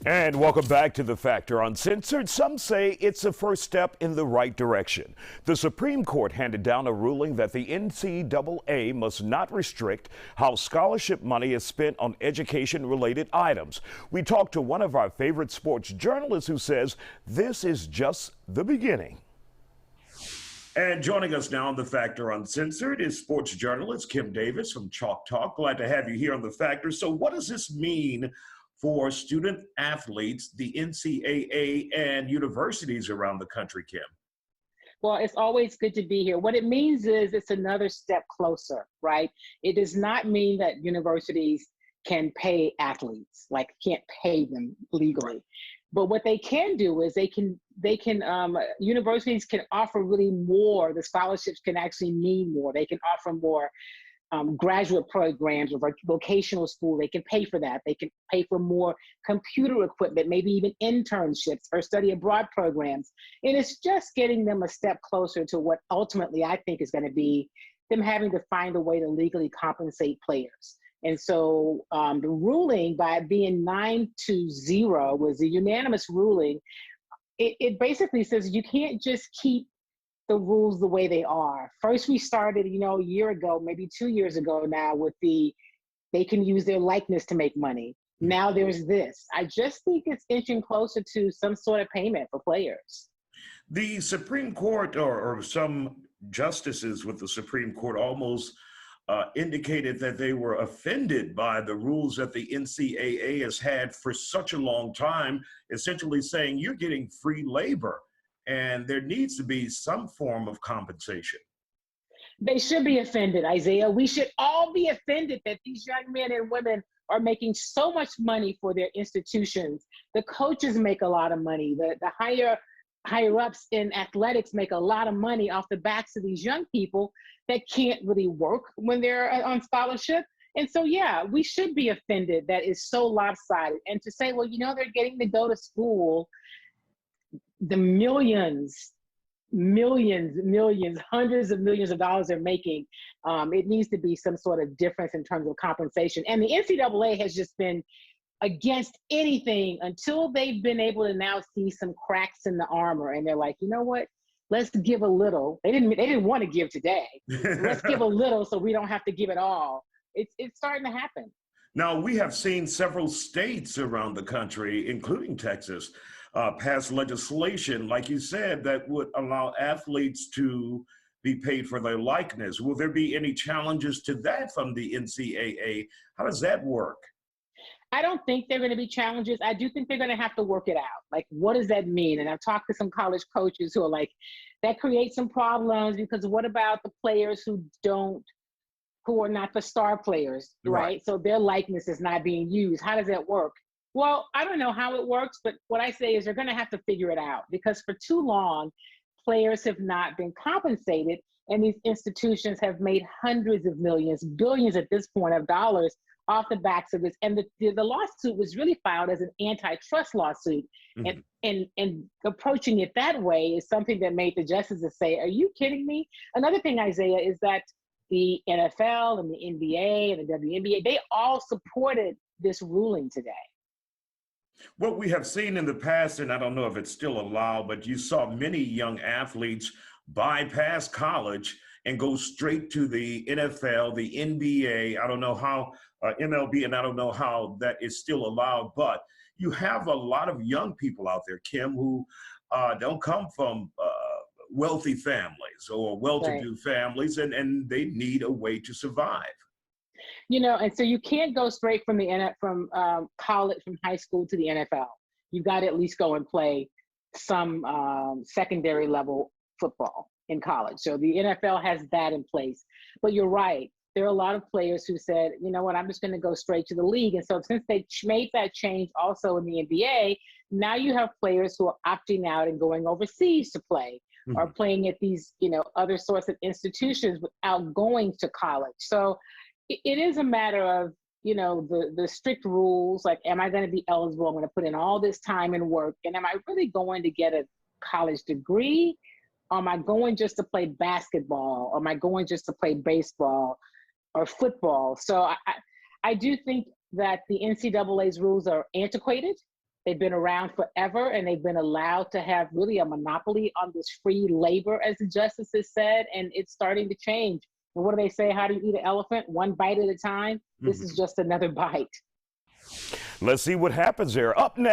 And welcome back to The Factor Uncensored. Some say it's a first step in the right direction. The Supreme Court handed down a ruling that the NCAA must not restrict how scholarship money is spent on education-related items. We talked to one of our favorite sports journalists who says this is just the beginning. And joining us now on The Factor Uncensored is sports journalist Kim Davis from Chalk Talk. Glad to have you here on The Factor. So what does this mean for student athletes, the NCAA, and universities around the country, Kim? Well, it's always good to be here. What it means is it's another step closer, right? It does not mean that universities can pay athletes, like can't pay them legally. But what they can do is universities can offer really more. The scholarships can actually mean more. They can offer more graduate programs or vocational school. They can pay for that. They can pay for more computer equipment, maybe even internships or study abroad programs. And it's just getting them a step closer to what ultimately I think is going to be them having to find a way to legally compensate players. And so the ruling, by being 9-0, was a unanimous ruling. It basically says you can't just keep the rules the way they are. First, we started, a year ago, maybe 2 years ago now, with they can use their likeness to make money. Now there's this. I just think it's inching closer to some sort of payment for players. The Supreme Court or some justices with the Supreme Court almost indicated that they were offended by the rules that the NCAA has had for such a long time, essentially saying you're getting free labor and there needs to be some form of compensation. They should be offended, Isaiah. We should all be offended that these young men and women are making so much money for their institutions. The coaches make a lot of money. The higher ups in athletics make a lot of money off the backs of these young people that can't really work when they're on scholarship. And so, yeah, we should be offended that it's so lopsided. And to say, well, they're getting to go to school, the millions, hundreds of millions of dollars they're making, it needs to be some sort of difference in terms of compensation. And the NCAA has just been against anything until they've been able to now see some cracks in the armor. And they're like, you know what? Let's give a little. They didn't want to give today. Let's give a little so we don't have to give it all. It's starting to happen. Now, we have seen several states around the country, including Texas, pass legislation, like you said, that would allow athletes to be paid for their likeness. Will there be any challenges to that from the NCAA? How does that work? I don't think there are going to be challenges. I do think they're going to have to work it out. Like, what does that mean? And I've talked to some college coaches who are like, that creates some problems because what about the players who are not the star players, right? So their likeness is not being used. How does that work? Well, I don't know how it works, but what I say is they're going to have to figure it out because for too long, players have not been compensated and these institutions have made hundreds of millions, billions at this point of dollars off the backs of this. And the lawsuit was really filed as an antitrust lawsuit. Mm-hmm. And approaching it that way is something that made the justices say, are you kidding me? Another thing, Isaiah, is that the NFL and the NBA and the WNBA, they all supported this ruling today. What we have seen in the past, and I don't know if it's still allowed, but you saw many young athletes bypass college and go straight to the NFL, the NBA. I don't know how MLB, and I don't know how that is still allowed, but you have a lot of young people out there, Kim, who don't come from wealthy families or well-to-do families, and they need a way to survive. And so you can't go straight from college, from high school to the NFL. You've got to at least go and play some secondary level football in college. So the NFL has that in place. But you're right. There are a lot of players who said, you know what, I'm just going to go straight to the league. And so since they made that change also in the NBA, now you have players who are opting out and going overseas to play, or playing at these, other sorts of institutions without going to college. So it is a matter of, the strict rules, like, am I going to be eligible? I'm going to put in all this time and work. And am I really going to get a college degree? Or am I going just to play basketball? Or am I going just to play baseball or football? So I do think that the NCAA's rules are antiquated. They've been around forever, and they've been allowed to have really a monopoly on this free labor, as the justices said, and it's starting to change. And what do they say? How do you eat an elephant? One bite at a time. This is just another bite. Let's see what happens there. Up next.